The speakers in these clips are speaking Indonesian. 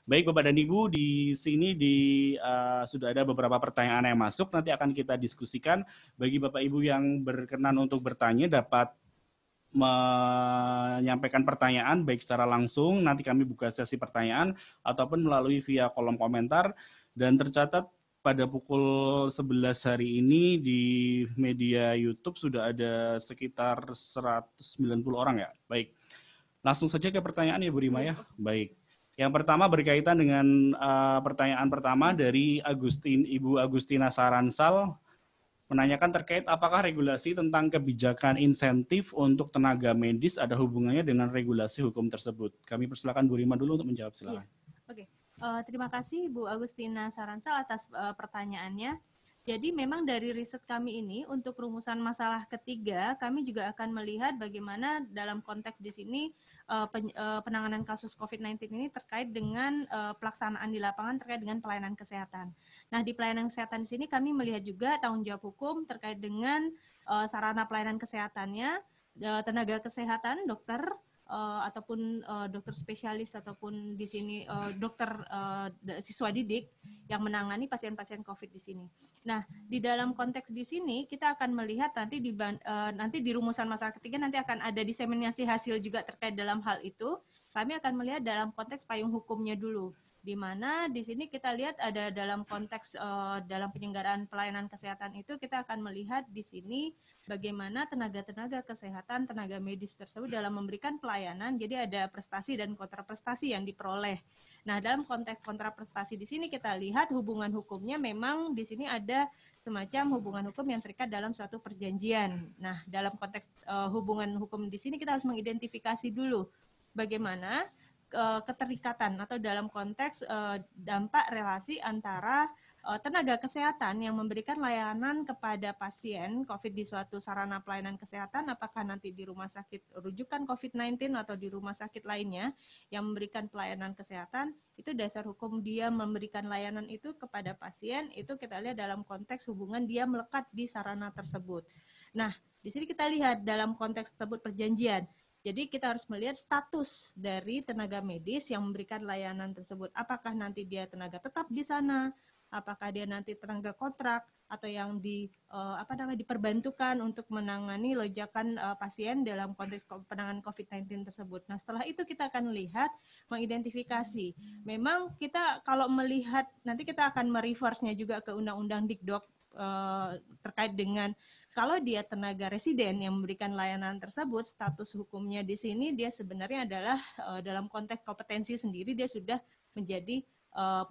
Baik Bapak dan Ibu, di sini sudah ada beberapa pertanyaan yang masuk, nanti akan kita diskusikan. Bagi Bapak Ibu yang berkenan untuk bertanya dapat menyampaikan pertanyaan baik secara langsung, nanti kami buka sesi pertanyaan, ataupun melalui via kolom komentar. Dan tercatat pada pukul 11 hari ini di media YouTube sudah ada sekitar 190 orang ya. Baik, langsung saja ke pertanyaan ya Bu Rima ya. Baik. Yang pertama berkaitan dengan pertanyaan pertama dari Ibu Agustina Saransal, menanyakan terkait apakah regulasi tentang kebijakan insentif untuk tenaga medis ada hubungannya dengan regulasi hukum tersebut. Kami persilakan Bu Rima dulu untuk menjawab, silakan. Oke. Terima kasih Bu Agustina Saransal atas pertanyaannya. Jadi memang dari riset kami ini untuk rumusan masalah ketiga, kami juga akan melihat bagaimana dalam konteks di sini penanganan kasus COVID-19 ini terkait dengan pelaksanaan di lapangan terkait dengan pelayanan kesehatan. Nah, di pelayanan kesehatan di sini kami melihat juga tanggung jawab hukum terkait dengan sarana pelayanan kesehatannya, tenaga kesehatan, dokter, ataupun dokter spesialis ataupun di sini dokter siswa didik yang menangani pasien-pasien COVID di sini. Nah, di dalam konteks di sini kita akan melihat nanti di rumusan masalah ketiga nanti akan ada diseminasi hasil juga terkait dalam hal itu. Kami akan melihat dalam konteks payung hukumnya dulu, di mana di sini kita lihat ada dalam konteks dalam penyelenggaraan pelayanan kesehatan itu kita akan melihat di sini bagaimana tenaga-tenaga kesehatan, tenaga medis tersebut dalam memberikan pelayanan, jadi ada prestasi dan kontraprestasi yang diperoleh. Nah, dalam konteks kontraprestasi di sini kita lihat hubungan hukumnya memang di sini ada semacam hubungan hukum yang terikat dalam suatu perjanjian. Nah, dalam konteks hubungan hukum di sini kita harus mengidentifikasi dulu bagaimana keterikatan atau dalam konteks dampak relasi antara tenaga kesehatan yang memberikan layanan kepada pasien COVID di suatu sarana pelayanan kesehatan, apakah nanti di rumah sakit rujukan COVID-19 atau di rumah sakit lainnya yang memberikan pelayanan kesehatan, itu dasar hukum dia memberikan layanan itu kepada pasien, itu kita lihat dalam konteks hubungan dia melekat di sarana tersebut. Nah, di sini kita lihat dalam konteks tersebut perjanjian. Jadi kita harus melihat status dari tenaga medis yang memberikan layanan tersebut. Apakah nanti dia tenaga tetap di sana, apakah dia nanti tenaga kontrak atau yang diperbantukan untuk menangani lonjakan pasien dalam konteks penanganan COVID-19 tersebut. Nah, setelah itu kita akan melihat, mengidentifikasi. Memang kita kalau melihat, nanti kita akan mereverse-nya juga ke Undang-Undang Dikdok terkait dengan kalau dia tenaga residen yang memberikan layanan tersebut, status hukumnya di sini dia sebenarnya adalah dalam konteks kompetensi sendiri dia sudah menjadi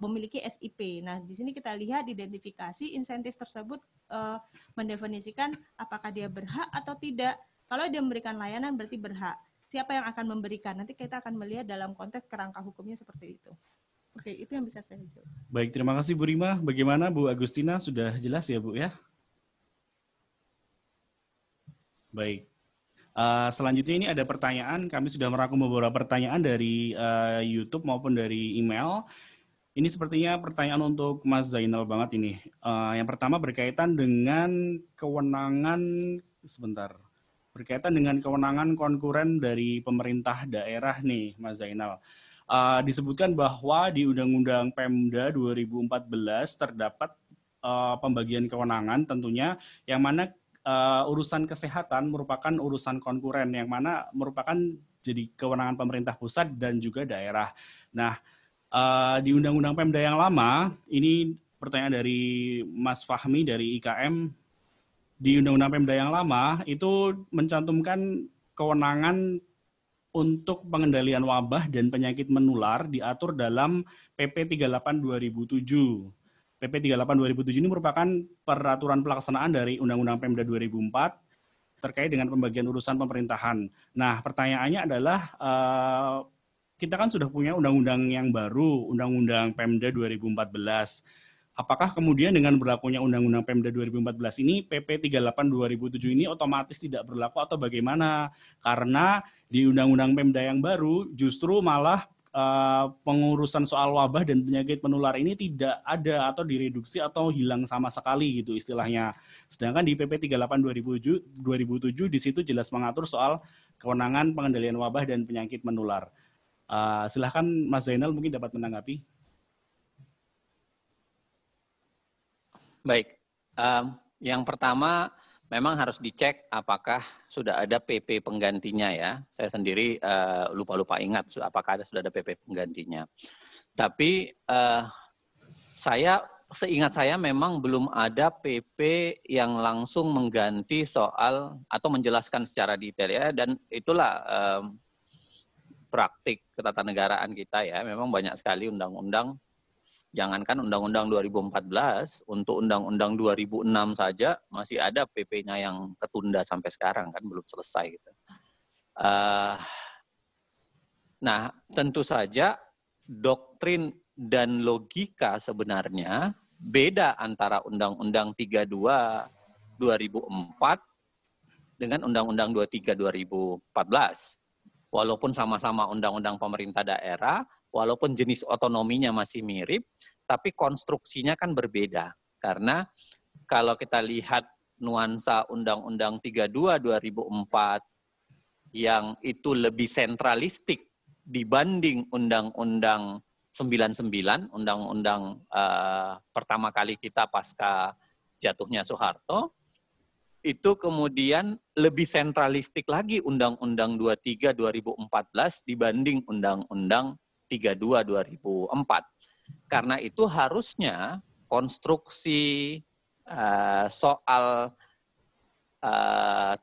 memiliki SIP. Nah, di sini kita lihat identifikasi insentif tersebut mendefinisikan apakah dia berhak atau tidak. Kalau dia memberikan layanan berarti berhak. Siapa yang akan memberikan? Nanti kita akan melihat dalam konteks kerangka hukumnya seperti itu. Oke, itu yang bisa saya jawab. Baik, terima kasih Bu Rima. Bagaimana Bu Agustina? Sudah jelas ya Bu ya? Baik. Selanjutnya ini ada pertanyaan, kami sudah merangkum beberapa pertanyaan dari YouTube maupun dari email. Ini sepertinya pertanyaan untuk Mas Zainal banget ini. Yang pertama berkaitan dengan kewenangan konkuren dari pemerintah daerah nih, Mas Zainal. Disebutkan bahwa di Undang-Undang Pemda 2014 terdapat pembagian kewenangan tentunya yang mana urusan kesehatan merupakan urusan konkuren yang mana merupakan jadi kewenangan pemerintah pusat dan juga daerah. Nah, di Undang-Undang Pemda yang lama, ini pertanyaan dari Mas Fahmi dari IKM, di Undang-Undang Pemda yang lama itu mencantumkan kewenangan untuk pengendalian wabah dan penyakit menular diatur dalam PP 38 2007. PP 38 2007 ini merupakan peraturan pelaksanaan dari Undang-Undang Pemda 2004 terkait dengan pembagian urusan pemerintahan. Nah, pertanyaannya adalah kita kan sudah punya undang-undang yang baru, Undang-Undang Pemda 2014. Apakah kemudian dengan berlakunya Undang-Undang Pemda 2014 ini, PP 38 2007 ini otomatis tidak berlaku atau bagaimana? Karena di Undang-Undang Pemda yang baru justru malah pengurusan soal wabah dan penyakit menular ini tidak ada atau direduksi atau hilang sama sekali gitu istilahnya. Sedangkan di PP 38 2007 di situ jelas mengatur soal kewenangan pengendalian wabah dan penyakit menular. Silahkan Mas Zainal mungkin dapat menanggapi. Baik, yang pertama memang harus dicek apakah sudah ada PP penggantinya ya. Saya sendiri lupa-lupa ingat apakah sudah ada PP penggantinya. Tapi seingat saya memang belum ada PP yang langsung mengganti soal atau menjelaskan secara detail ya. Dan itulah praktik ketatanegaraan kita ya. Memang banyak sekali undang-undang. Jangankan Undang-Undang 2014, untuk Undang-Undang 2006 saja masih ada PP-nya yang ketunda sampai sekarang, kan belum selesai gitu. Nah, tentu saja doktrin dan logika sebenarnya beda antara Undang-Undang 32 2004 dengan Undang-Undang 23 2014. Walaupun sama-sama undang-undang pemerintah daerah, walaupun jenis otonominya masih mirip, tapi konstruksinya kan berbeda. Karena kalau kita lihat nuansa Undang-Undang 32 2004 yang itu lebih sentralistik dibanding Undang-Undang 99, Undang-Undang pertama kali kita pasca jatuhnya Soeharto, itu kemudian lebih sentralistik lagi Undang-Undang 23 2014 dibanding Undang-Undang 32 2004. Karena itu harusnya konstruksi soal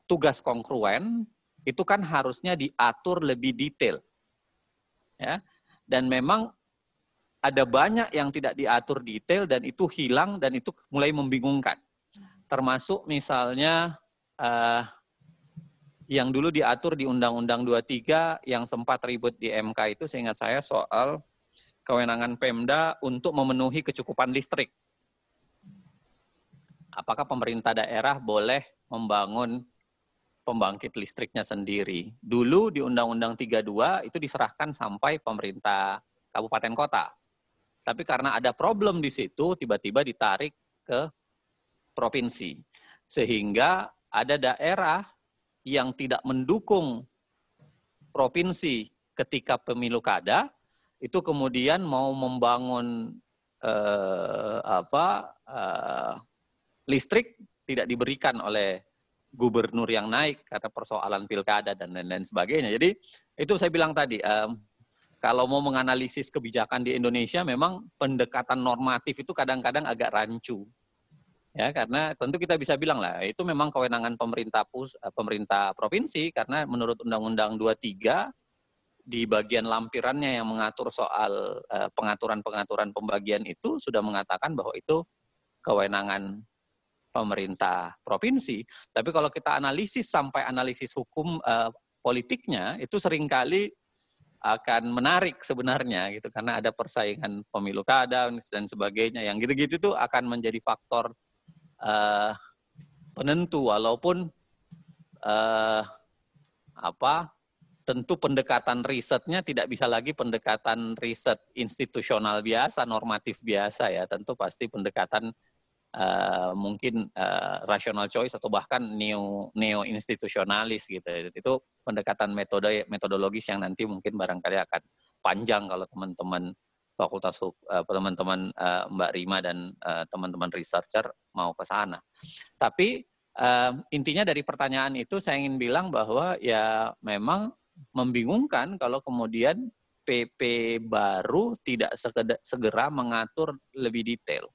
tugas kongruen itu kan harusnya diatur lebih detail. Ya. Dan memang ada banyak yang tidak diatur detail dan itu hilang dan itu mulai membingungkan. Termasuk misalnya yang dulu diatur di Undang-Undang 23 yang sempat ribut di MK itu seingat saya soal kewenangan Pemda untuk memenuhi kecukupan listrik. Apakah pemerintah daerah boleh membangun pembangkit listriknya sendiri? Dulu di Undang-Undang 32 itu diserahkan sampai pemerintah kabupaten kota. Tapi karena ada problem di situ, tiba-tiba ditarik ke provinsi. Sehingga ada daerah yang tidak mendukung provinsi ketika pemilu kada, itu kemudian mau membangun listrik tidak diberikan oleh gubernur yang naik karena persoalan pilkada dan lain-lain sebagainya. Jadi itu saya bilang tadi, kalau mau menganalisis kebijakan di Indonesia memang pendekatan normatif itu kadang-kadang agak rancu. Ya, karena tentu kita bisa bilang lah, itu memang kewenangan pemerintah provinsi, karena menurut Undang-Undang 23, di bagian lampirannya yang mengatur soal pengaturan-pengaturan pembagian itu sudah mengatakan bahwa itu kewenangan pemerintah provinsi. Tapi kalau kita analisis sampai analisis hukum politiknya, itu seringkali akan menarik sebenarnya gitu, karena ada persaingan pemilu kada dan sebagainya. Yang gitu-gitu itu akan menjadi faktor penentu, walaupun tentu pendekatan risetnya tidak bisa lagi pendekatan riset institusional biasa, normatif biasa ya. Tentu pasti pendekatan mungkin rational choice atau bahkan neo institusionalis gitu. Itu pendekatan metodologis yang nanti mungkin barangkali akan panjang kalau teman-teman fakultas teman-teman Mbak Rima dan teman-teman researcher mau ke sana. Tapi intinya dari pertanyaan itu saya ingin bilang bahwa ya memang membingungkan kalau kemudian PP baru tidak segera mengatur lebih detail.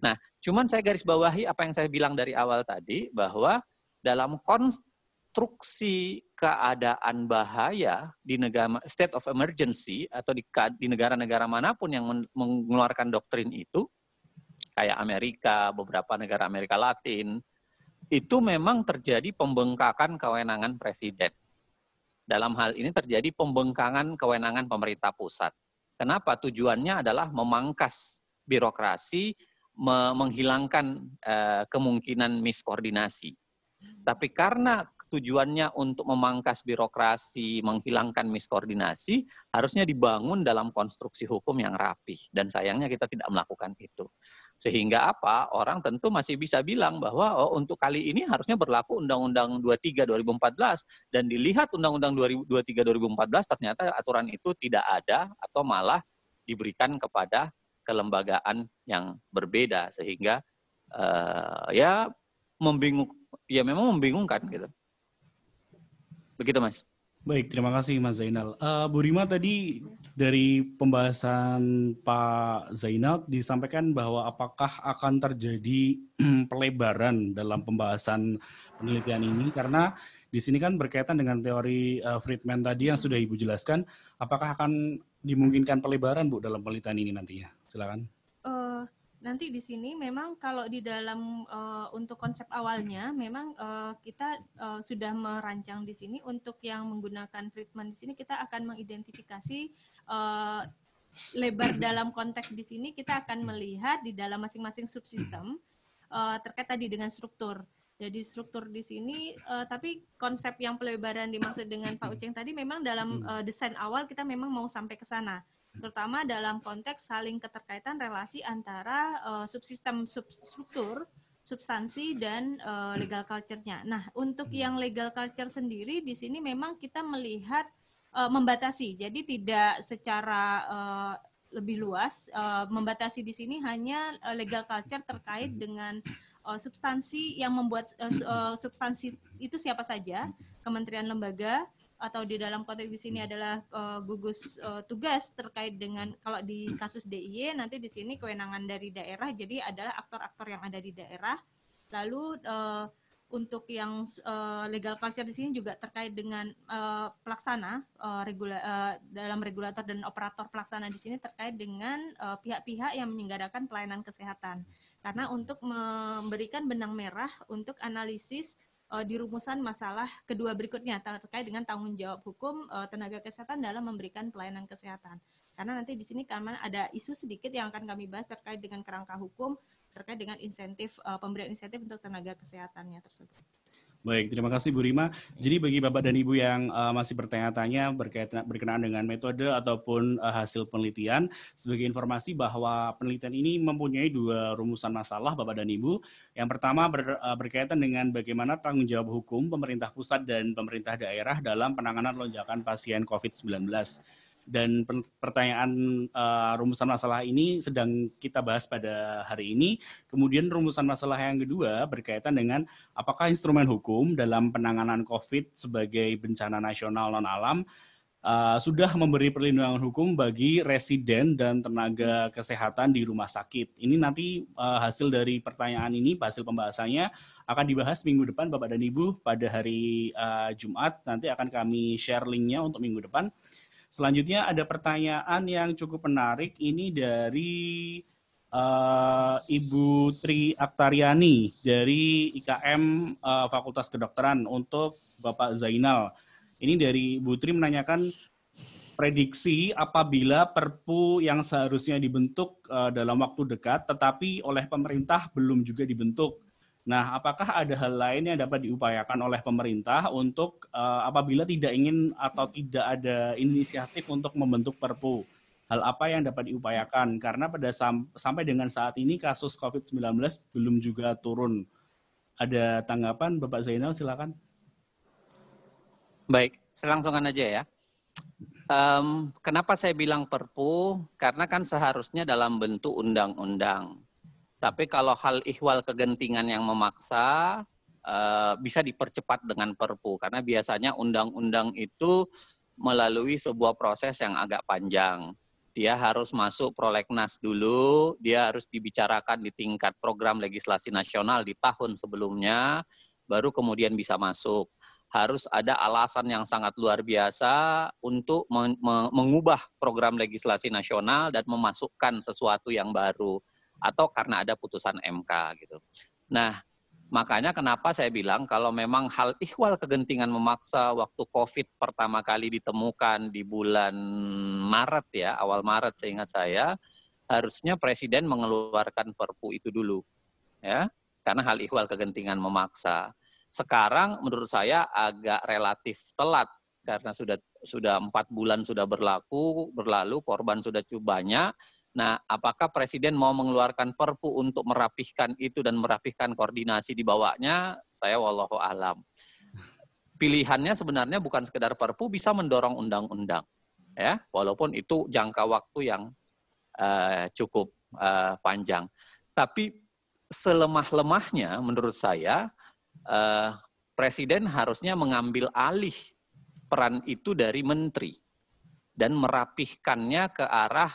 Nah, cuman saya garis bawahi apa yang saya bilang dari awal tadi, bahwa dalam konstruksi keadaan bahaya di negara state of emergency atau di negara-negara manapun yang mengeluarkan doktrin itu, kayak Amerika, beberapa negara Amerika Latin, itu memang terjadi pembengkakan kewenangan presiden. Dalam hal ini terjadi pembengkangan kewenangan pemerintah pusat. Kenapa? Tujuannya adalah memangkas birokrasi, menghilangkan kemungkinan miskoordinasi. Tapi karena tujuannya untuk memangkas birokrasi, menghilangkan miskoordinasi, harusnya dibangun dalam konstruksi hukum yang rapih. Dan sayangnya kita tidak melakukan itu. Sehingga apa? Orang tentu masih bisa bilang bahwa untuk kali ini harusnya berlaku Undang-Undang 23 2014, dan dilihat Undang-Undang 23 2014 ternyata aturan itu tidak ada atau malah diberikan kepada kelembagaan yang berbeda, sehingga ya memang membingungkan gitu. Begitu, Mas. Baik, terima kasih Mas Zainal. Bu Rima, tadi dari pembahasan Pak Zainal disampaikan bahwa apakah akan terjadi pelebaran dalam pembahasan penelitian ini, karena di sini kan berkaitan dengan teori Friedman tadi yang sudah Ibu jelaskan. Apakah akan dimungkinkan pelebaran, Bu, dalam penelitian ini nantinya? Silakan. Nanti di sini memang kalau di dalam untuk konsep awalnya memang kita sudah merancang di sini untuk yang menggunakan Friedman di sini kita akan mengidentifikasi lebar dalam konteks di sini kita akan melihat di dalam masing-masing subsistem terkait tadi dengan struktur. Jadi struktur di sini, tapi konsep yang pelebaran dimaksud dengan Pak Uceng tadi memang dalam desain awal kita memang mau sampai ke sana. Terutama dalam konteks saling keterkaitan relasi antara subsistem struktur, substansi, dan legal culture-nya. Nah, untuk yang legal culture sendiri, di sini memang kita melihat membatasi. Jadi tidak secara lebih luas, membatasi di sini hanya legal culture terkait dengan substansi yang membuat substansi itu siapa saja, kementerian lembaga, atau di dalam konteks di sini adalah gugus tugas terkait dengan kalau di kasus DIY nanti di sini kewenangan dari daerah, jadi adalah aktor-aktor yang ada di daerah. Lalu untuk yang legal culture di sini juga terkait dengan pelaksana dalam regulator dan operator pelaksana di sini terkait dengan pihak-pihak yang menyelenggarakan pelayanan kesehatan. Karena untuk memberikan benang merah untuk analisis di rumusan masalah kedua berikutnya terkait dengan tanggung jawab hukum tenaga kesehatan dalam memberikan pelayanan kesehatan. Karena nanti di sini karena ada isu sedikit yang akan kami bahas terkait dengan kerangka hukum terkait dengan insentif pemberian insentif untuk tenaga kesehatannya tersebut. Baik, terima kasih Bu Rima. Jadi bagi Bapak dan Ibu yang masih bertanya-tanya berkenaan dengan metode ataupun hasil penelitian, sebagai informasi bahwa penelitian ini mempunyai dua rumusan masalah Bapak dan Ibu. Yang pertama berkaitan dengan bagaimana tanggung jawab hukum pemerintah pusat dan pemerintah daerah dalam penanganan lonjakan pasien COVID-19. Dan pertanyaan rumusan masalah ini sedang kita bahas pada hari ini. Kemudian rumusan masalah yang kedua berkaitan dengan apakah instrumen hukum dalam penanganan COVID sebagai bencana nasional non-alam sudah memberi perlindungan hukum bagi residen dan tenaga kesehatan di rumah sakit. Ini nanti hasil dari pertanyaan ini, hasil pembahasannya akan dibahas minggu depan Bapak dan Ibu pada hari Jumat. Nanti akan kami share linknya untuk minggu depan. Selanjutnya ada pertanyaan yang cukup menarik, ini dari Ibu Tri Aktariani dari IKM Fakultas Kedokteran untuk Bapak Zainal. Ini dari Ibu Tri menanyakan prediksi apabila Perpu yang seharusnya dibentuk dalam waktu dekat tetapi oleh pemerintah belum juga dibentuk. Nah, apakah ada hal lain yang dapat diupayakan oleh pemerintah untuk apabila tidak ingin atau tidak ada inisiatif untuk membentuk Perpu? Hal apa yang dapat diupayakan? Karena sampai dengan saat ini kasus COVID-19 belum juga turun. Ada tanggapan Bapak Zainal, silakan. Baik, saya langsungkan aja ya. Kenapa saya bilang Perpu? Karena kan seharusnya dalam bentuk undang-undang. Tapi kalau hal ihwal kegentingan yang memaksa bisa dipercepat dengan Perpu karena biasanya undang-undang itu melalui sebuah proses yang agak panjang. Dia harus masuk prolegnas dulu, dia harus dibicarakan di tingkat program legislasi nasional di tahun sebelumnya, baru kemudian bisa masuk. Harus ada alasan yang sangat luar biasa untuk mengubah program legislasi nasional dan memasukkan sesuatu yang baru. Atau karena ada putusan MK gitu. Nah, makanya kenapa saya bilang kalau memang hal ihwal kegentingan memaksa waktu COVID pertama kali ditemukan di bulan Maret ya, awal Maret seingat saya, harusnya Presiden mengeluarkan Perpu itu dulu. Ya, karena hal ihwal kegentingan memaksa. Sekarang menurut saya agak relatif telat karena sudah 4 bulan sudah berlalu, korban sudah cukup banyak. Nah, apakah Presiden mau mengeluarkan Perpu untuk merapihkan itu dan merapihkan koordinasi di bawahnya? Saya wallahu alam. Pilihannya sebenarnya bukan sekedar Perpu, bisa mendorong undang-undang, ya, walaupun itu jangka waktu yang cukup panjang. Tapi selemah-lemahnya menurut saya Presiden harusnya mengambil alih peran itu dari menteri dan merapihkannya ke arah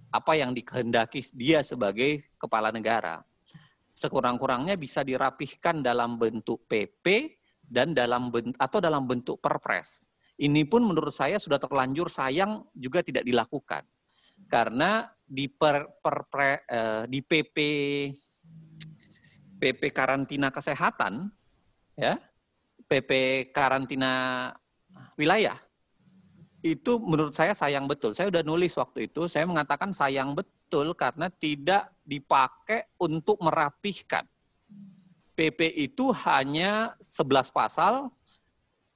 apa yang dikehendaki dia sebagai kepala negara. Sekurang-kurangnya bisa dirapihkan dalam bentuk PP dan dalam bentuk perpres. Ini pun menurut saya sudah terlanjur sayang juga tidak dilakukan. Karena di PP karantina kesehatan, ya, PP karantina wilayah, itu menurut saya sayang betul. Saya udah nulis waktu itu, saya mengatakan sayang betul karena tidak dipakai untuk merapihkan. PP itu hanya 11 pasal,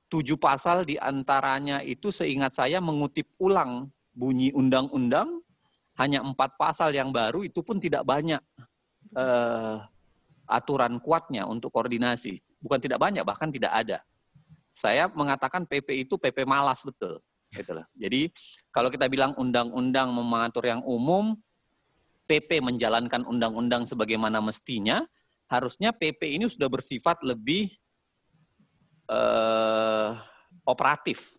7 pasal diantaranya itu seingat saya mengutip ulang bunyi undang-undang, hanya 4 pasal yang baru, itu pun tidak banyak aturan kuatnya untuk koordinasi. Bukan tidak banyak, bahkan tidak ada. Saya mengatakan PP itu PP malas betul. Itulah. Jadi kalau kita bilang undang-undang mengatur yang umum, PP menjalankan undang-undang sebagaimana mestinya, harusnya PP ini sudah bersifat lebih operatif,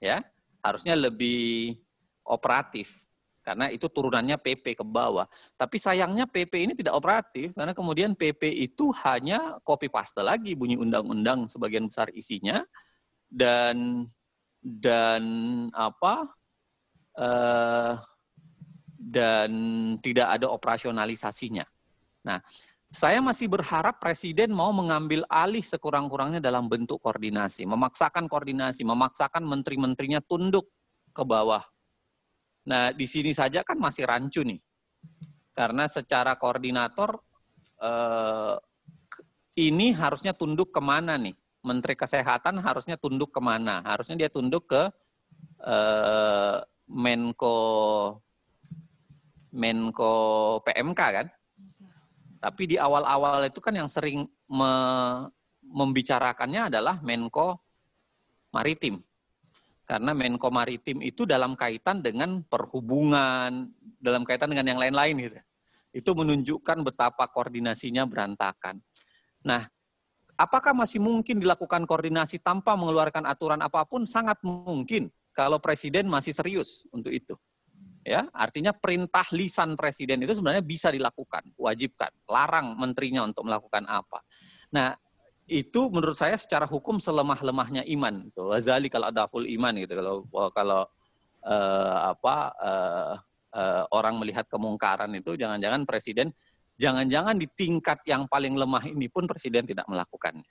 ya, harusnya lebih operatif karena itu turunannya PP ke bawah. Tapi sayangnya PP ini tidak operatif karena kemudian PP itu hanya copy paste lagi bunyi undang-undang sebagian besar isinya dan tidak ada operasionalisasinya. Nah, saya masih berharap Presiden mau mengambil alih sekurang-kurangnya dalam bentuk koordinasi, memaksakan menteri-menterinya tunduk ke bawah. Nah, di sini saja kan masih rancu nih, karena secara koordinator ini harusnya tunduk kemana nih? Menteri Kesehatan harusnya tunduk kemana? Harusnya dia tunduk ke Menko PMK kan? Tapi di awal-awal itu kan yang sering membicarakannya adalah Menko Maritim. Karena Menko Maritim itu dalam kaitan dengan perhubungan, dalam kaitan dengan yang lain-lain gitu. Itu menunjukkan betapa koordinasinya berantakan. Nah, apakah masih mungkin dilakukan koordinasi tanpa mengeluarkan aturan apapun? Sangat mungkin kalau Presiden masih serius untuk itu. Ya, artinya perintah lisan Presiden itu sebenarnya bisa dilakukan, wajibkan, larang menterinya untuk melakukan apa. Nah, itu menurut saya secara hukum selemah-lemahnya iman. Wazali kalau adaful iman gitu. Kalau orang melihat kemungkaran itu, jangan-jangan Presiden, jangan-jangan di tingkat yang paling lemah ini pun Presiden tidak melakukannya.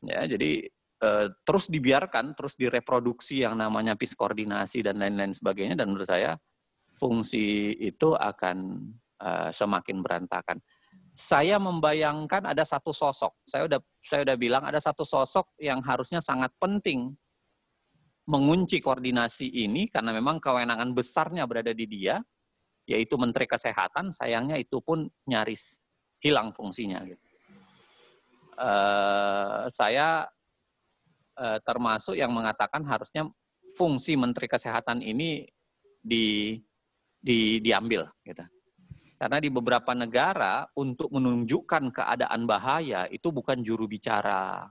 Ya, jadi terus dibiarkan, terus direproduksi yang namanya PIS koordinasi dan lain-lain sebagainya, dan menurut saya fungsi itu akan semakin berantakan. Saya membayangkan ada satu sosok, saya udah bilang ada satu sosok yang harusnya sangat penting mengunci koordinasi ini karena memang kewenangan besarnya berada di dia, yaitu Menteri Kesehatan. Sayangnya itu pun nyaris hilang fungsinya. Gitu. Saya termasuk yang mengatakan harusnya fungsi Menteri Kesehatan ini diambil, gitu. Karena di beberapa negara untuk menunjukkan keadaan bahaya itu bukan juru bicara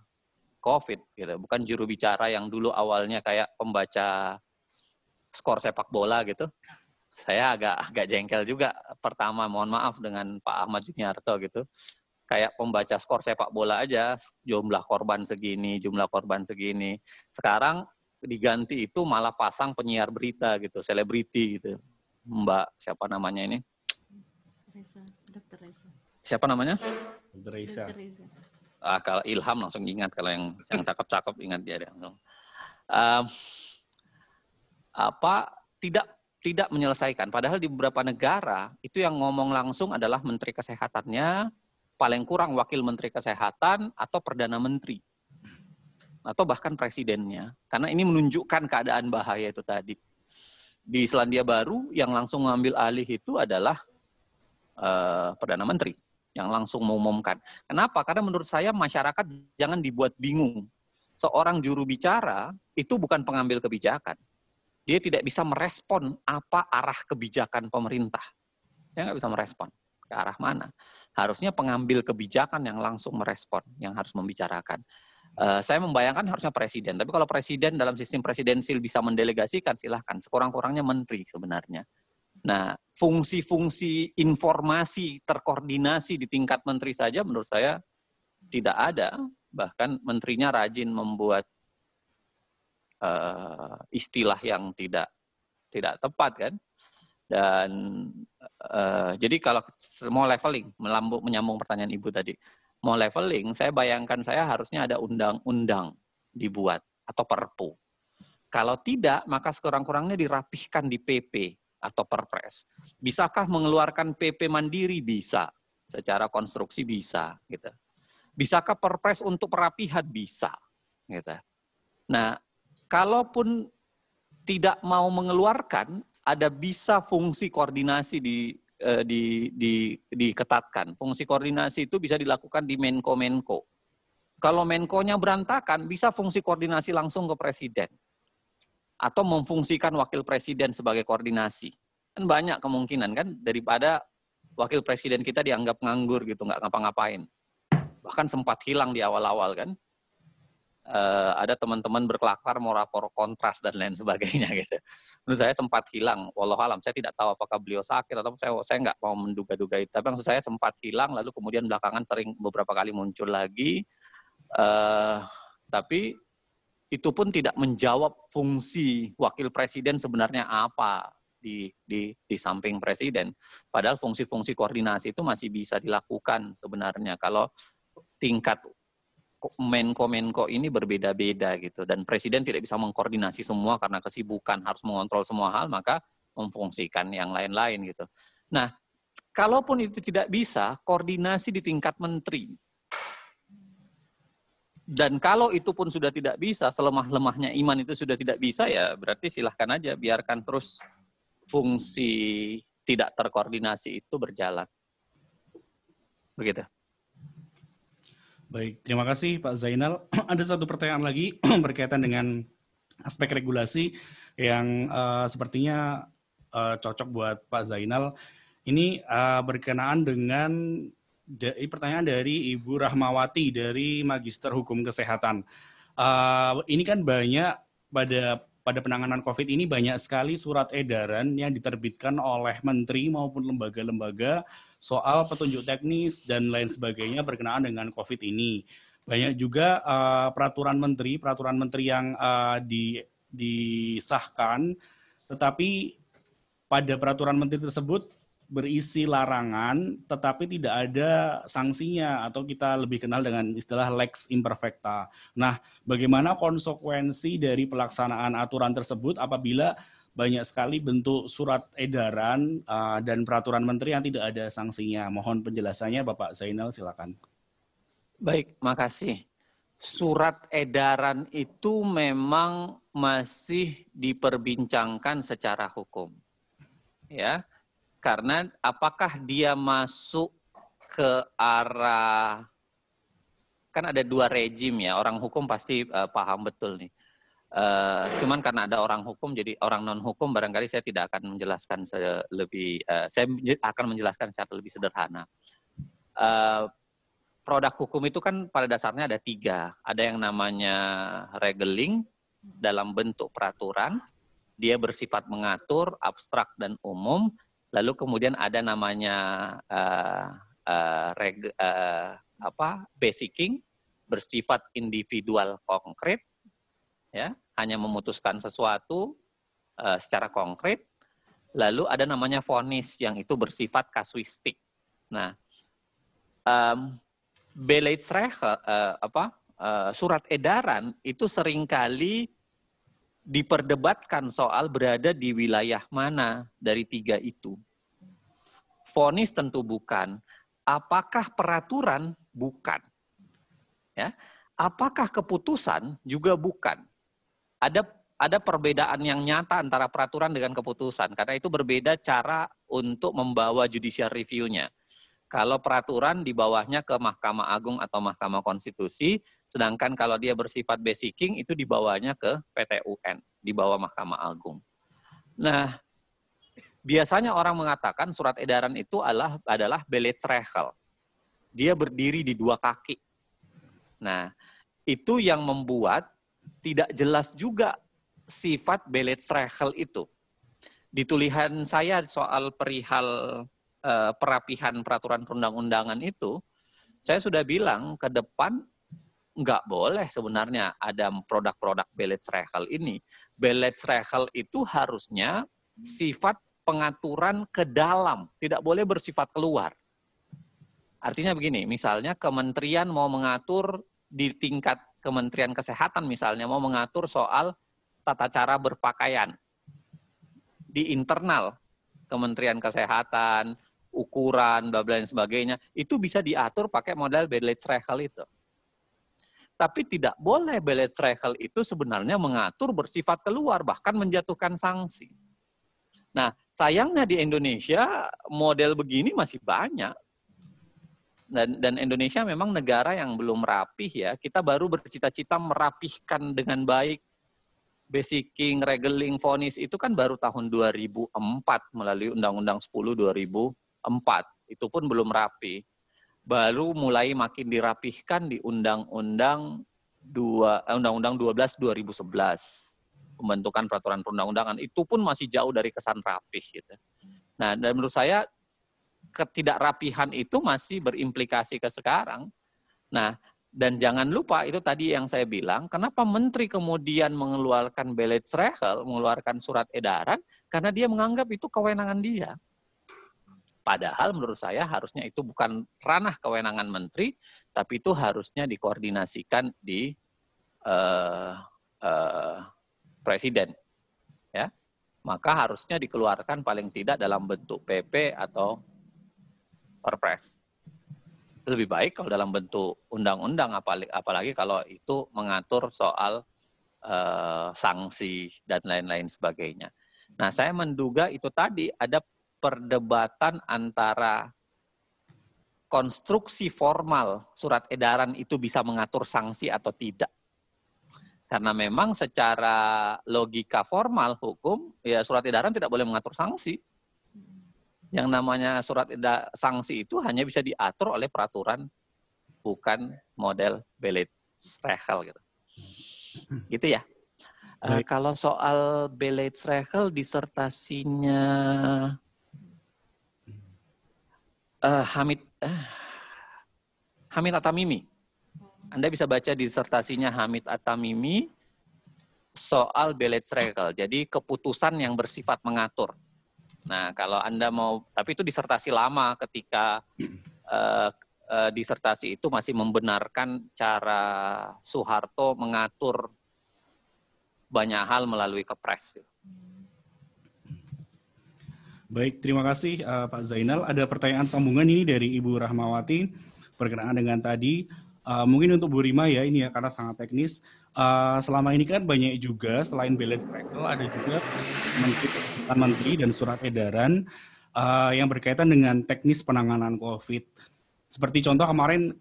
COVID, gitu. Bukan juru bicara yang dulu awalnya kayak pembaca skor sepak bola gitu. Saya agak jengkel juga pertama, mohon maaf dengan Pak Ahmad Juniarto gitu. Kayak pembaca skor sepak bola aja, jumlah korban segini. Sekarang diganti itu malah pasang penyiar berita gitu, selebriti gitu. Mbak, siapa namanya ini? Dr. Reza. Siapa namanya? Dr. Reza. Kalau Ilham langsung ingat, kalau yang cakep-cakep ingat dia langsung. Tidak menyelesaikan. Padahal di beberapa negara itu yang ngomong langsung adalah Menteri Kesehatannya, paling kurang wakil menteri kesehatan atau perdana menteri atau bahkan presidennya, karena ini menunjukkan keadaan bahaya itu tadi. Di Selandia Baru yang langsung mengambil alih itu adalah perdana menteri yang langsung mengumumkan. Kenapa? Karena menurut saya masyarakat jangan dibuat bingung. Seorang juru bicara itu bukan pengambil kebijakan. Dia tidak bisa merespon apa arah kebijakan pemerintah. Dia nggak bisa merespon ke arah mana. Harusnya pengambil kebijakan yang langsung merespon, yang harus membicarakan. Saya membayangkan harusnya presiden. Tapi kalau presiden dalam sistem presidensil bisa mendelegasikan, silahkan. Sekurang-kurangnya menteri sebenarnya. Nah, fungsi-fungsi informasi terkoordinasi di tingkat menteri saja menurut saya tidak ada. Bahkan menterinya rajin membuat istilah yang tidak tepat kan. Dan jadi kalau mau leveling, menyambung pertanyaan Ibu tadi, mau leveling, saya bayangkan saya harusnya ada undang-undang dibuat atau perpu. Kalau tidak, maka sekurang-kurangnya dirapihkan di PP atau perpres. Bisakah mengeluarkan PP mandiri? Bisa. Secara konstruksi bisa. Gitu. Bisakah perpres untuk perapihan? Bisa. Gitu. Nah, kalaupun tidak mau mengeluarkan, ada bisa fungsi koordinasi diketatkan. Fungsi koordinasi itu bisa dilakukan di Menko. Kalau Menko-nya berantakan, bisa fungsi koordinasi langsung ke Presiden. Atau memfungsikan wakil presiden sebagai koordinasi. Kan banyak kemungkinan kan, daripada wakil presiden kita dianggap nganggur gitu, nggak ngapa-ngapain. Bahkan sempat hilang di awal-awal kan. Ada teman-teman berkelakar mau rapor kontras dan lain sebagainya gitu. Menurut saya sempat hilang, wallahualam, saya tidak tahu apakah beliau sakit atau saya nggak mau menduga-duga itu. Tapi maksud saya sempat hilang, lalu kemudian belakangan sering beberapa kali muncul lagi. Tapi itu pun tidak menjawab fungsi wakil presiden sebenarnya apa di samping presiden. Padahal fungsi-fungsi koordinasi itu masih bisa dilakukan sebenarnya kalau tingkat Menko ini berbeda-beda gitu. Dan presiden tidak bisa mengkoordinasi semua karena kesibukan, harus mengontrol semua hal, maka memfungsikan yang lain-lain gitu. Nah, kalaupun itu tidak bisa, koordinasi di tingkat menteri. Dan kalau itu pun sudah tidak bisa, selemah-lemahnya iman itu sudah tidak bisa, ya berarti silahkan aja, biarkan terus fungsi tidak terkoordinasi itu berjalan. Begitu. Baik, terima kasih Pak Zainal. Ada satu pertanyaan lagi berkaitan dengan aspek regulasi yang sepertinya cocok buat Pak Zainal. Ini berkenaan dengan pertanyaan dari Ibu Rahmawati dari Magister Hukum Kesehatan. Ini kan banyak pada penanganan COVID ini banyak sekali surat edaran yang diterbitkan oleh menteri maupun lembaga-lembaga soal petunjuk teknis dan lain sebagainya berkenaan dengan COVID ini. Banyak juga peraturan menteri yang disahkan, tetapi pada peraturan menteri tersebut berisi larangan, tetapi tidak ada sanksinya, atau kita lebih kenal dengan istilah lex imperfecta. Nah, bagaimana konsekuensi dari pelaksanaan aturan tersebut apabila banyak sekali bentuk surat edaran dan peraturan menteri yang tidak ada sanksinya? Mohon penjelasannya Bapak Zainal, silakan. Baik, makasih. Surat edaran itu memang masih diperbincangkan secara hukum. Ya. Karena apakah dia masuk ke arah, kan ada dua rejim ya, orang hukum pasti paham betul nih. Cuman karena ada orang hukum, jadi orang non-hukum barangkali saya tidak akan menjelaskan saya akan menjelaskan secara lebih sederhana. Produk hukum itu kan pada dasarnya ada 3. Ada yang namanya regeling dalam bentuk peraturan, dia bersifat mengatur, abstrak dan umum. Lalu kemudian ada namanya basicing, bersifat individual konkret, ya, hanya memutuskan sesuatu secara konkret. Lalu ada namanya vonis yang itu bersifat kasuistik. Nah, surat edaran itu seringkali diperdebatkan soal berada di wilayah mana dari 3 itu. Vonis tentu bukan. Apakah peraturan? Bukan. Ya. Apakah keputusan? Juga bukan. Ada perbedaan yang nyata antara peraturan dengan keputusan, karena itu berbeda cara untuk membawa judicial review-nya. Kalau peraturan di bawahnya ke Mahkamah Agung atau Mahkamah Konstitusi, sedangkan kalau dia bersifat basicing itu dibawanya ke PT UN, di bawah Mahkamah Agung. Nah, biasanya orang mengatakan surat edaran itu adalah Beleitsrecht. Dia berdiri di dua kaki. Nah, itu yang membuat tidak jelas juga sifat Beleitsrecht itu. Di tulisan saya soal perihal perapihan peraturan perundang-undangan itu, saya sudah bilang ke depan nggak boleh sebenarnya ada produk-produk Beleitsrecht ini. Beleitsrecht itu harusnya sifat pengaturan ke dalam, tidak boleh bersifat keluar. Artinya begini, misalnya kementerian mau mengatur di tingkat Kementerian Kesehatan misalnya, mau mengatur soal tata cara berpakaian. Di internal Kementerian Kesehatan, ukuran, bla bla dan sebagainya, itu bisa diatur pakai model Beleitsrecht itu. Tapi tidak boleh Beleitsrecht itu sebenarnya mengatur bersifat keluar, bahkan menjatuhkan sanksi. Nah, sayangnya di Indonesia model begini masih banyak. Dan Indonesia memang negara yang belum rapih ya. Kita baru bercita-cita merapihkan dengan baik. Basicing, regeling, vonis itu kan baru tahun 2004 melalui Undang-Undang 10 2004. Itu pun belum rapi. Baru mulai makin dirapihkan di Undang-Undang 12 2011. Pembentukan peraturan perundang-undangan itu pun masih jauh dari kesan rapih gitu. Nah, dan menurut saya ketidakrapihan itu masih berimplikasi ke sekarang. Nah, dan jangan lupa itu tadi yang saya bilang, kenapa menteri kemudian mengeluarkan Beleitsrecht, mengeluarkan surat edaran, karena dia menganggap itu kewenangan dia. Padahal menurut saya harusnya itu bukan ranah kewenangan menteri, tapi itu harusnya dikoordinasikan di presiden. Ya, maka harusnya dikeluarkan paling tidak dalam bentuk PP atau Perpres. Lebih baik kalau dalam bentuk undang-undang, apalagi kalau itu mengatur soal sanksi dan lain-lain sebagainya. Nah, saya menduga itu tadi ada perdebatan antara konstruksi formal surat edaran itu bisa mengatur sanksi atau tidak. Karena memang secara logika formal hukum, ya surat edaran tidak boleh mengatur sanksi. Yang namanya surat sanksi itu hanya bisa diatur oleh peraturan, bukan model Beleitsrecht gitu. Gitu ya. Kalau soal Beleitsrecht disertasinya Hamid At-Tamimi. Anda bisa baca disertasinya Hamid At-Tamimi soal Beleitsrecht. Jadi keputusan yang bersifat mengatur. Nah, kalau Anda mau, tapi itu disertasi lama ketika disertasi itu masih membenarkan cara Soeharto mengatur banyak hal melalui Kepres. Baik, terima kasih Pak Zainal. Ada pertanyaan sambungan ini dari Ibu Rahmawati berkenaan dengan tadi. Mungkin untuk Bu Rima ya, ini ya karena sangat teknis. Selama ini kan banyak juga selain Beleitsrecht ada juga menteri dan surat edaran yang berkaitan dengan teknis penanganan COVID. Seperti contoh kemarin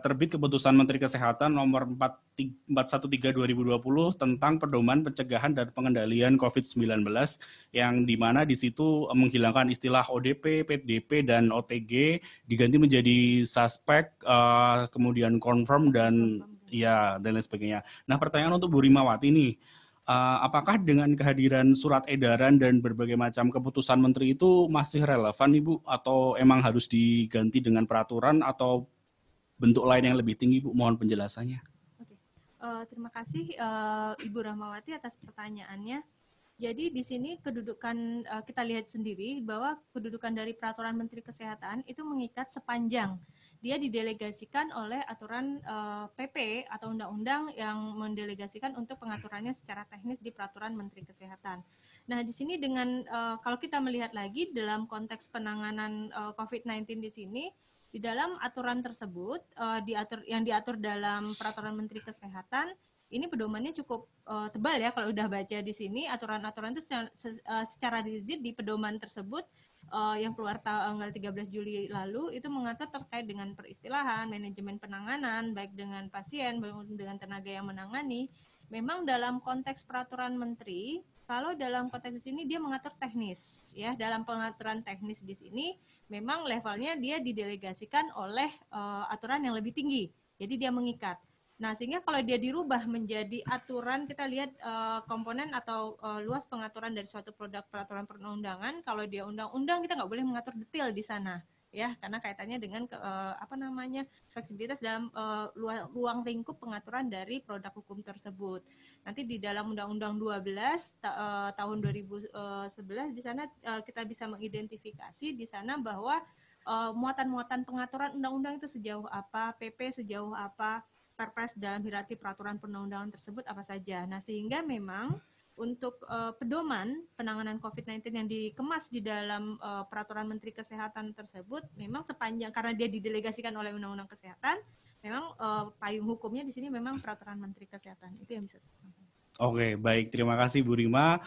terbit keputusan Menteri Kesehatan nomor 413/2020 tentang pedoman pencegahan dan pengendalian COVID-19 yang dimana di situ menghilangkan istilah ODP, PDP, dan OTG diganti menjadi suspek, kemudian confirm dan lain sebagainya. Nah, pertanyaan untuk Bu Rimawati nih. Apakah dengan kehadiran surat edaran dan berbagai macam keputusan menteri itu masih relevan, Ibu? Atau emang harus diganti dengan peraturan atau bentuk lain yang lebih tinggi, Bu? Mohon penjelasannya. Oke. Terima kasih Ibu Rahmawati atas pertanyaannya. Jadi di sini kedudukan kita lihat sendiri bahwa kedudukan dari peraturan Menteri Kesehatan itu mengikat sepanjang dia didelegasikan oleh aturan PP atau undang-undang yang mendelegasikan untuk pengaturannya secara teknis di peraturan Menteri Kesehatan. Nah, di sini dengan kalau kita melihat lagi dalam konteks penanganan COVID-19 di sini, di dalam aturan tersebut yang diatur dalam peraturan Menteri Kesehatan, ini pedomannya cukup tebal ya. Kalau udah baca di sini aturan-aturan itu secara rigid di pedoman tersebut yang keluar tanggal 13 Juli lalu itu mengatur terkait dengan peristilahan, manajemen penanganan, baik dengan pasien maupun dengan tenaga yang menangani. Memang dalam konteks peraturan menteri, kalau dalam konteks ini dia mengatur teknis, ya. Dalam pengaturan teknis di sini, memang levelnya dia didelegasikan oleh aturan yang lebih tinggi. Jadi dia mengikat. Nah, sehingga kalau dia dirubah menjadi aturan, kita lihat komponen atau luas pengaturan dari suatu produk peraturan perundang-undangan. Kalau dia undang-undang, kita nggak boleh mengatur detail di sana, ya, karena kaitannya dengan fleksibilitas dalam ruang lingkup pengaturan dari produk hukum tersebut. Nanti di dalam Undang-Undang 12 tahun 2011 di sana kita bisa mengidentifikasi di sana bahwa muatan-muatan pengaturan undang-undang itu sejauh apa, PP sejauh apa, Perpres dalam hierarki peraturan perundang-undangan tersebut apa saja. Nah, sehingga memang untuk pedoman penanganan COVID-19 yang dikemas di dalam peraturan Menteri Kesehatan tersebut, memang sepanjang karena dia didelegasikan oleh Undang-Undang Kesehatan, memang payung hukumnya di sini memang peraturan Menteri Kesehatan. Itu yang bisa saya sampaikan. Oke, baik. Terima kasih Bu Rima.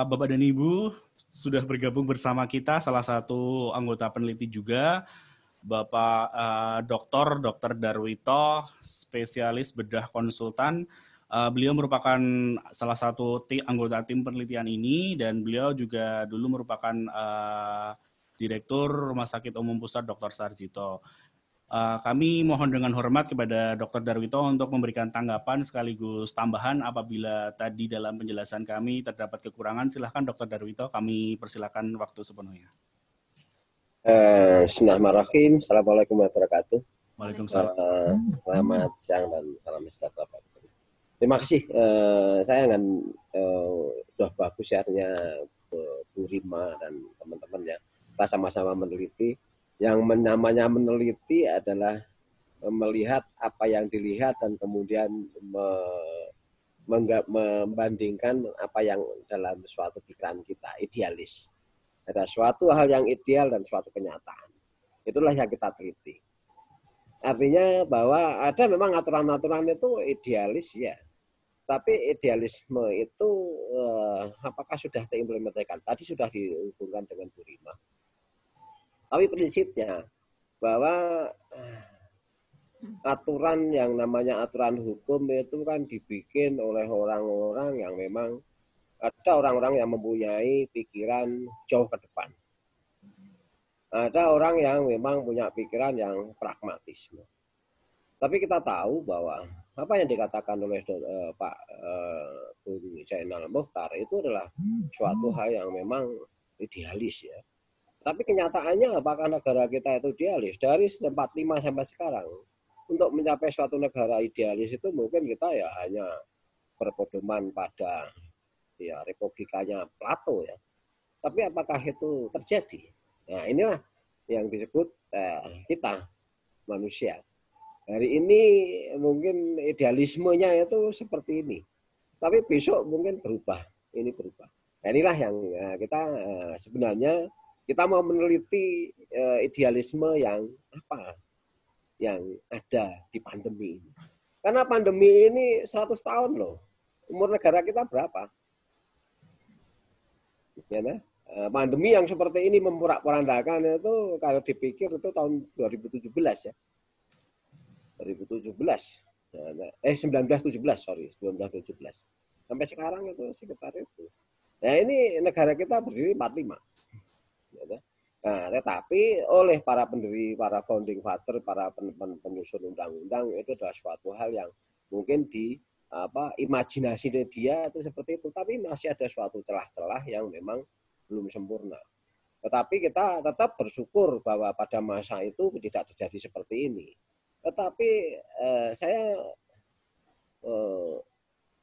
Bapak dan Ibu sudah bergabung bersama kita, salah satu anggota peneliti juga, Bapak Dr. Darwito, spesialis bedah konsultan. Beliau merupakan salah satu anggota tim penelitian ini, dan beliau juga dulu merupakan Direktur Rumah Sakit Umum Pusat Dr. Sarjito. Kami mohon dengan hormat kepada Dr. Darwito untuk memberikan tanggapan sekaligus tambahan apabila tadi dalam penjelasan kami terdapat kekurangan. Silahkan Dr. Darwito, kami persilakan waktu sepenuhnya. Bismillahirrahmanirrahim. Assalamualaikum warahmatullahi wabarakatuh. Waalaikumsalam. Selamat siang dan salam sejahtera. Terima kasih. Saya akan sudah bagus siarnya Bu Rima dan teman-teman ya. Kita sama-sama meneliti. Yang namanya meneliti adalah melihat apa yang dilihat dan kemudian membandingkan apa yang dalam suatu pikiran kita, idealis. Ada suatu hal yang ideal dan suatu kenyataan. Itulah yang kita teliti. Artinya bahwa ada memang aturan-aturan itu idealis ya. Tapi idealisme itu apakah sudah diimplementasikan? Tadi sudah dihubungkan dengan Bu Rima. Tapi prinsipnya bahwa aturan yang namanya aturan hukum itu kan dibikin oleh orang-orang yang memang ada orang-orang yang mempunyai pikiran jauh ke depan. Ada orang yang memang punya pikiran yang pragmatisme. Tapi kita tahu bahwa apa yang dikatakan oleh Pak Bung Zainal Mukhtar itu adalah suatu hal yang memang idealis ya. Tapi kenyataannya apakah negara kita itu idealis? Dari 45 sampai sekarang, untuk mencapai suatu negara idealis itu mungkin kita ya hanya berpedoman pada ya republikanya Plato ya. Tapi apakah itu terjadi? Nah, inilah yang disebut kita manusia. Hari ini mungkin idealismenya itu seperti ini. Tapi besok mungkin berubah. Ini berubah. Nah, inilah yang kita sebenarnya kita mau meneliti idealisme yang apa yang ada di pandemi ini. Karena pandemi ini 100 tahun loh. Umur negara kita berapa? Ya, nah? Pandemi yang seperti ini memporak-porandakan itu kalau dipikir itu tahun 2017 ya. 2017. 1917. Sampai sekarang itu sekitar itu. Nah, ini negara kita berdiri 45. Nah, tetapi oleh para pendiri, para founding father, para penyusun undang-undang itu adalah suatu hal yang mungkin di imajinasi dia itu seperti itu, tapi masih ada suatu celah-celah yang memang belum sempurna. Tetapi kita tetap bersyukur bahwa pada masa itu tidak terjadi seperti ini. Tetapi saya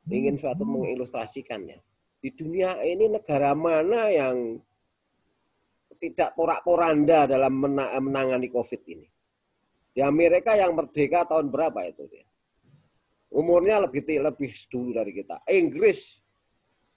ingin suatu mengilustrasikannya. Di dunia ini negara mana yang tidak porak-poranda dalam menangani COVID ini? Di Amerika yang merdeka tahun berapa itu dia? Umurnya lebih dulu dari kita. Inggris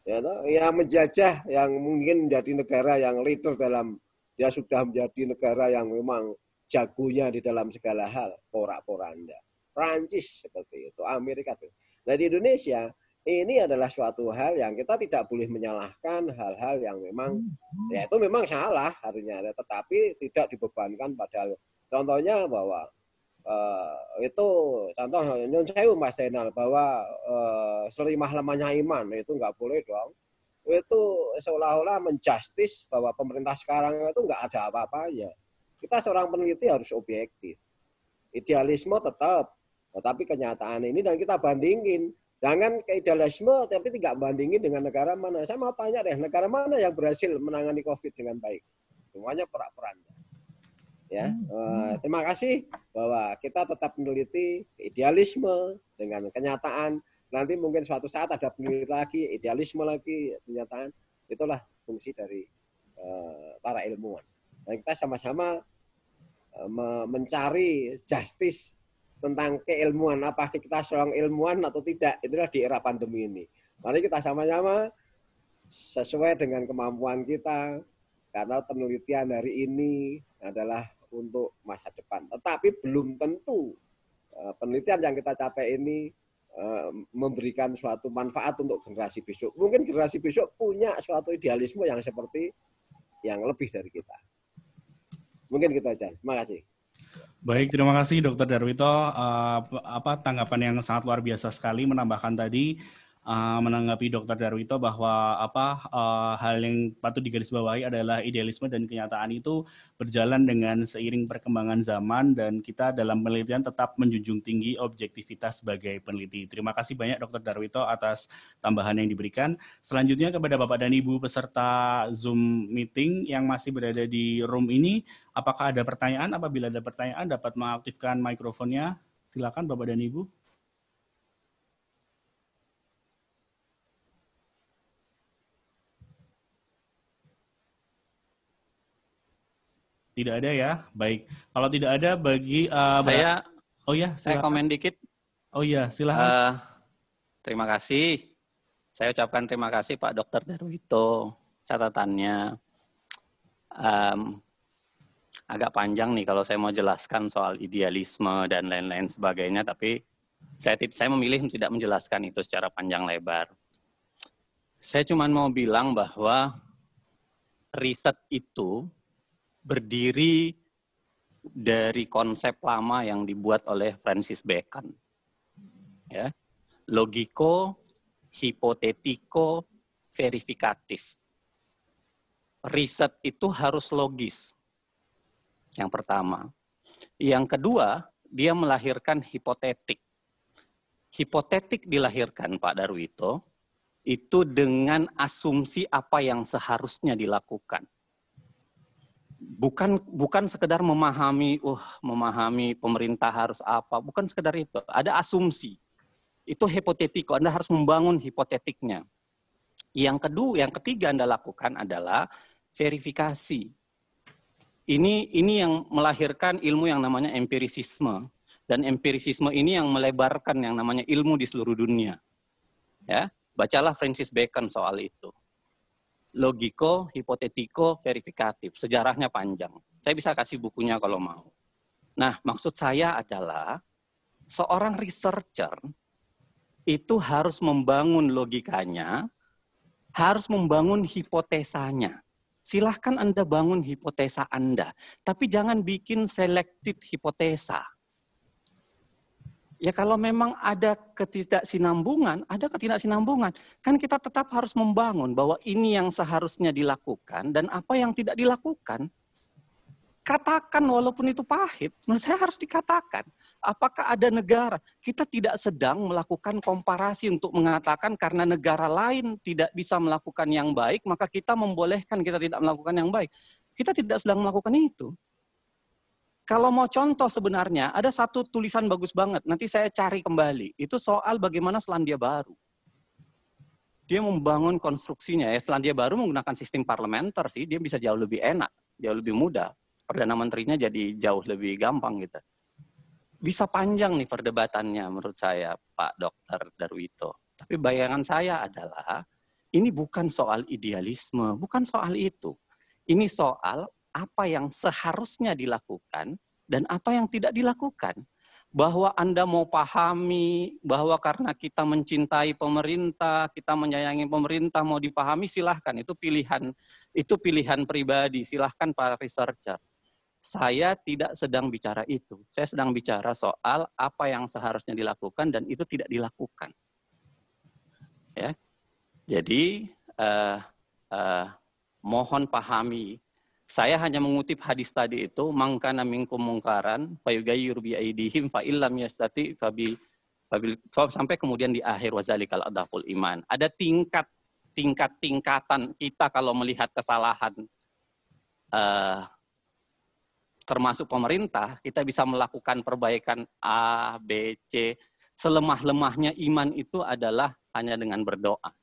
ya, yang menjajah, yang mungkin menjadi negara yang leader dalam, dia sudah menjadi negara yang memang jagonya di dalam segala hal, porak-poranda. Prancis seperti itu, Amerika. Nah di Indonesia ini adalah suatu hal yang kita tidak boleh menyalahkan hal-hal yang memang ya itu memang salah harusnya, tetapi tidak dibebankan pada. Contohnya bahwa itu contoh nyun sewu Mas Zainal, bahwa selimah lemahnya iman itu nggak boleh dong. Itu seolah-olah menjustis bahwa pemerintah sekarang itu nggak ada apa-apanya. Kita seorang peneliti harus objektif. Idealisme tetap, tetapi kenyataan ini dan kita bandingin. Jangan ke idealisme tapi tidak bandingin dengan negara mana. Saya mau tanya deh, negara mana yang berhasil menangani COVID dengan baik? Semuanya perak-peranda. Ya, terima kasih bahwa kita tetap meneliti idealisme dengan kenyataan. Nanti mungkin suatu saat ada peneliti lagi, idealisme lagi, kenyataan. Itulah fungsi dari para ilmuwan. Dan kita sama-sama mencari justice tentang keilmuan, apakah kita seorang ilmuwan atau tidak. Itulah di era pandemi ini. Mari kita sama-sama sesuai dengan kemampuan kita, karena penelitian hari ini adalah untuk masa depan. Tetapi belum tentu penelitian yang kita capai ini memberikan suatu manfaat untuk generasi besok. Mungkin generasi besok punya suatu idealisme yang seperti yang lebih dari kita. Mungkin gitu aja. Terima kasih. Baik, terima kasih Dr. Darwito. Tanggapan yang sangat luar biasa sekali, menambahkan tadi menanggapi Dr. Darwito bahwa hal yang patut digarisbawahi adalah idealisme dan kenyataan itu berjalan dengan seiring perkembangan zaman, dan kita dalam penelitian tetap menjunjung tinggi objektivitas sebagai peneliti. Terima kasih banyak Dr. Darwito atas tambahan yang diberikan. Selanjutnya kepada Bapak dan Ibu peserta Zoom meeting yang masih berada di room ini, apakah ada pertanyaan? Apabila ada pertanyaan dapat mengaktifkan mikrofonnya. Silakan Bapak dan Ibu. Tidak ada ya, baik. Kalau tidak ada bagi saya komen dikit. Oh iya, silakan. Terima kasih. Saya ucapkan terima kasih Pak Dr. Darwito. Catatannya agak panjang nih kalau saya mau jelaskan soal idealisme dan lain-lain sebagainya, tapi saya memilih tidak menjelaskan itu secara panjang lebar. Saya cuma mau bilang bahwa riset itu berdiri dari konsep lama yang dibuat oleh Francis Bacon. Ya. Logiko, hipotetiko, verifikatif. Riset itu harus logis. Yang pertama. Yang kedua, dia melahirkan hipotetik. Hipotetik dilahirkan Pak Darwito itu dengan asumsi apa yang seharusnya dilakukan. Bukan sekedar memahami pemerintah harus apa, bukan sekedar itu. Ada asumsi. Itu hipotetiko, Anda harus membangun hipotetiknya. Yang ketiga Anda lakukan adalah verifikasi. Ini yang melahirkan ilmu yang namanya empirisisme, dan empirisisme ini yang melebarkan yang namanya ilmu di seluruh dunia. Ya, bacalah Francis Bacon soal itu. Logiko, hipotetiko, verifikatif. Sejarahnya panjang. Saya bisa kasih bukunya kalau mau. Nah, maksud saya adalah seorang researcher itu harus membangun logikanya, harus membangun hipotesanya. Silahkan Anda bangun hipotesa Anda, tapi jangan bikin selected hipotesa. Ya kalau memang ada ketidaksinambungan, kan kita tetap harus membangun bahwa ini yang seharusnya dilakukan dan apa yang tidak dilakukan. Katakan walaupun itu pahit, menurut saya harus dikatakan. Apakah ada negara, kita tidak sedang melakukan komparasi untuk mengatakan karena negara lain tidak bisa melakukan yang baik, maka kita membolehkan kita tidak melakukan yang baik. Kita tidak sedang melakukan itu. Kalau mau contoh sebenarnya, ada satu tulisan bagus banget, nanti saya cari kembali. Itu soal bagaimana Selandia Baru. Dia membangun konstruksinya, ya Selandia Baru menggunakan sistem parlementer sih, dia bisa jauh lebih enak, jauh lebih mudah. Perdana Menterinya jadi jauh lebih gampang gitu. bisa panjang nih perdebatannya menurut saya, Pak Dr. Darwito. Tapi bayangan saya adalah ini bukan soal idealisme, bukan soal itu. Ini soal apa yang seharusnya dilakukan dan apa yang tidak dilakukan. Bahwa Anda mau pahami bahwa karena kita mencintai pemerintah, kita menyayangi pemerintah, mau dipahami silahkan, itu pilihan pribadi, silahkan para researcher. Saya tidak sedang bicara itu. Saya sedang bicara soal apa yang seharusnya dilakukan dan itu tidak dilakukan. Ya, jadi mohon pahami. Saya hanya mengutip hadis tadi itu, mangkana minkum mungkaran, fayughayyir bi aidihim fa illam yastati sampai kemudian di akhir wazalikal adaqul iman. Ada tingkatan kita kalau melihat kesalahan termasuk pemerintah, kita bisa melakukan perbaikan A, B, C. Selemah-lemahnya iman itu adalah hanya dengan berdoa.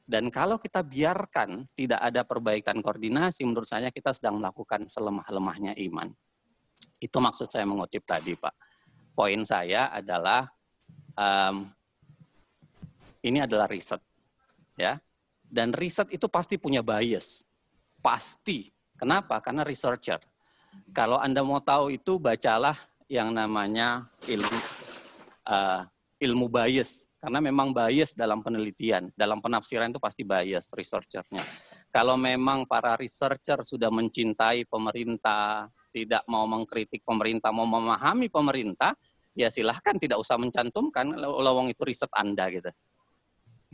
Dan kalau kita biarkan tidak ada perbaikan koordinasi, menurut saya kita sedang melakukan selemah-lemahnya iman. Itu maksud saya mengutip tadi, Pak. Poin saya adalah ini adalah riset, ya. Dan riset itu pasti punya bias, pasti. Kenapa? Karena researcher. Kalau Anda mau tahu itu, bacalah yang namanya ilmu bias. Karena memang bias dalam penelitian, dalam penafsiran itu pasti bias researchernya. Kalau memang para researcher sudah mencintai pemerintah, tidak mau mengkritik pemerintah, mau memahami pemerintah, ya silahkan tidak usah mencantumkan lowong itu riset Anda gitu.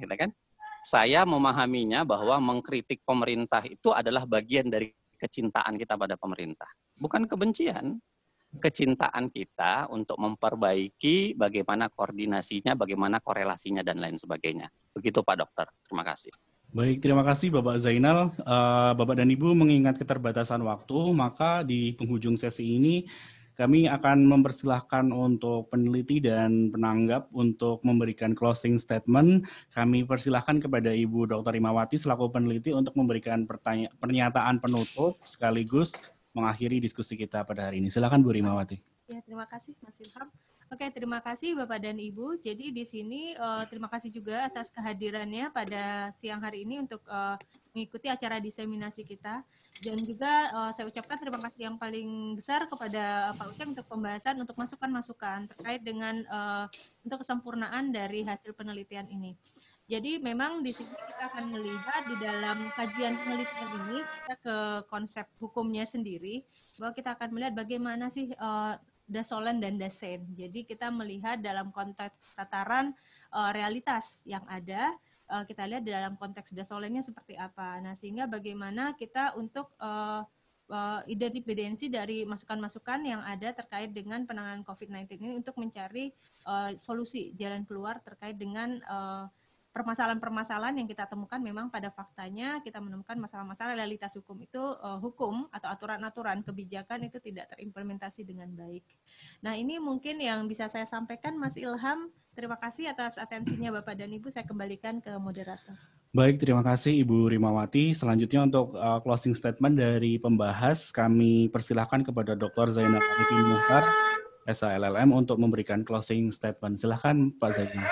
Gitu kan? Saya memahaminya bahwa mengkritik pemerintah itu adalah bagian dari kecintaan kita pada pemerintah. Bukan kebencian. Kecintaan kita untuk memperbaiki bagaimana koordinasinya, bagaimana korelasinya, dan lain sebagainya. Begitu Pak Dokter, terima kasih. Baik, terima kasih Bapak Zainal. Bapak dan Ibu mengingat keterbatasan waktu, maka di penghujung sesi ini kami akan mempersilahkan untuk peneliti dan penanggap untuk memberikan closing statement. Kami persilahkan kepada Ibu Dr. Imawati selaku peneliti untuk memberikan pernyataan penutup sekaligus mengakhiri diskusi kita pada hari ini. Silakan Bu Rimawati. Ya, terima kasih Mas Ilham. Oke, terima kasih Bapak dan Ibu. Jadi di sini terima kasih juga atas kehadirannya pada siang hari ini untuk mengikuti acara diseminasi kita. Dan juga saya ucapkan terima kasih yang paling besar kepada Pak Uceng untuk pembahasan, untuk masukan-masukan terkait dengan untuk kesempurnaan dari hasil penelitian ini. Jadi memang di sini kita akan melihat di dalam kajian penelitian ini kita ke konsep hukumnya sendiri, bahwa kita akan melihat bagaimana sih dasolen dan dasen. Jadi kita melihat dalam konteks tataran realitas yang ada, kita lihat di dalam konteks dasolennya seperti apa. Nah, sehingga bagaimana kita untuk identifikasi dari masukan-masukan yang ada terkait dengan penanganan COVID-19 ini untuk mencari solusi jalan keluar terkait dengan permasalahan-permasalahan yang kita temukan. Memang pada faktanya kita menemukan masalah-masalah realitas hukum itu, hukum atau aturan-aturan kebijakan itu tidak terimplementasi dengan baik. Nah, ini mungkin yang bisa saya sampaikan, Mas Ilham. Terima kasih atas atensinya Bapak dan Ibu. Saya kembalikan ke moderator. Baik, terima kasih Ibu Rimawati. Selanjutnya untuk closing statement dari pembahas, kami persilahkan kepada Dr. Zainal Arifin Muhtar, SHLLM, untuk memberikan closing statement. Silakan Pak Zainal.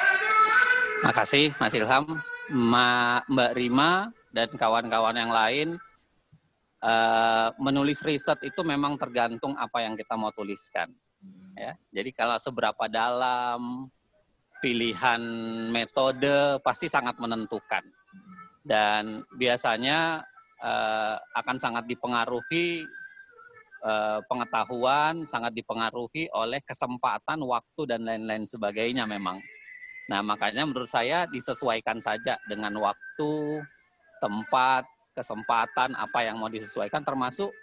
Terima kasih Mas Ilham, Mbak Rima, dan kawan-kawan yang lain. Menulis riset itu memang tergantung apa yang kita mau tuliskan. Ya, jadi kalau seberapa dalam, pilihan metode pasti sangat menentukan. Dan biasanya akan sangat dipengaruhi pengetahuan, sangat dipengaruhi oleh kesempatan, waktu, dan lain-lain sebagainya memang. Nah, makanya menurut saya disesuaikan saja dengan waktu, tempat, kesempatan, apa yang mau disesuaikan, termasuk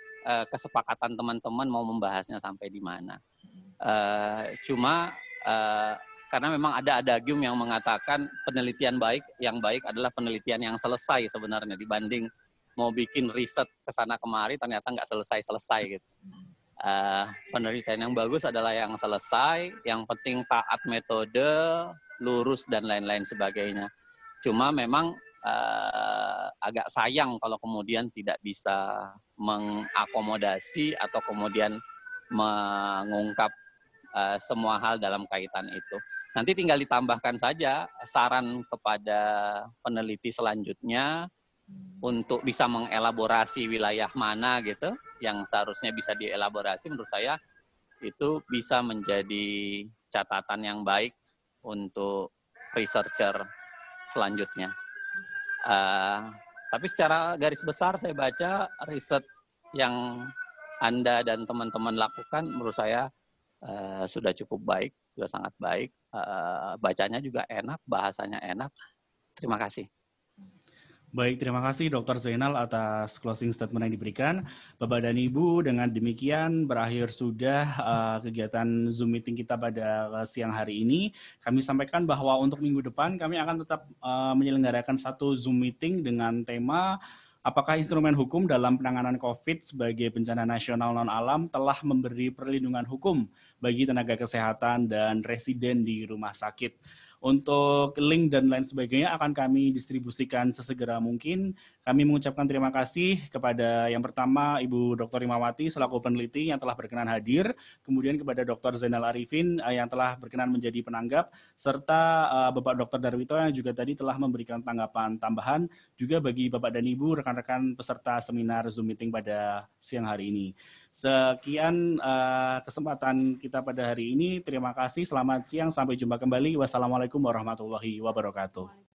kesepakatan teman-teman mau membahasnya sampai di mana. Karena memang ada adagium yang mengatakan penelitian yang baik adalah penelitian yang selesai sebenarnya, dibanding mau bikin riset kesana kemari ternyata nggak selesai gitu. Penelitian yang bagus adalah yang selesai, yang penting taat metode, lurus, dan lain-lain sebagainya. Cuma memang agak sayang kalau kemudian tidak bisa mengakomodasi atau kemudian mengungkap semua hal dalam kaitan itu. Nanti tinggal ditambahkan saja saran kepada peneliti selanjutnya untuk bisa mengelaborasi wilayah mana gitu yang seharusnya bisa dielaborasi. Menurut saya itu bisa menjadi catatan yang baik untuk researcher selanjutnya. Tapi secara garis besar saya baca riset yang Anda dan teman-teman lakukan menurut saya sudah cukup baik, sudah sangat baik. Bacanya juga enak, bahasanya enak. Terima kasih. Baik, terima kasih Dr. Zainal atas closing statement yang diberikan. Bapak dan Ibu, dengan demikian berakhir sudah kegiatan Zoom meeting kita pada siang hari ini. Kami sampaikan bahwa untuk minggu depan kami akan tetap menyelenggarakan satu Zoom meeting dengan tema apakah instrumen hukum dalam penanganan COVID sebagai bencana nasional non-alam telah memberi perlindungan hukum bagi tenaga kesehatan dan residen di rumah sakit. Untuk link dan lain sebagainya akan kami distribusikan sesegera mungkin. Kami mengucapkan terima kasih kepada yang pertama Ibu Dr. Imawati selaku peneliti yang telah berkenan hadir, kemudian kepada Dr. Zainal Arifin yang telah berkenan menjadi penanggap, serta Bapak Dr. Darwito yang juga tadi telah memberikan tanggapan tambahan, juga bagi Bapak dan Ibu rekan-rekan peserta seminar Zoom meeting pada siang hari ini. Sekian kesempatan kita pada hari ini. Terima kasih. Selamat siang. Sampai jumpa kembali. Wassalamualaikum warahmatullahi wabarakatuh.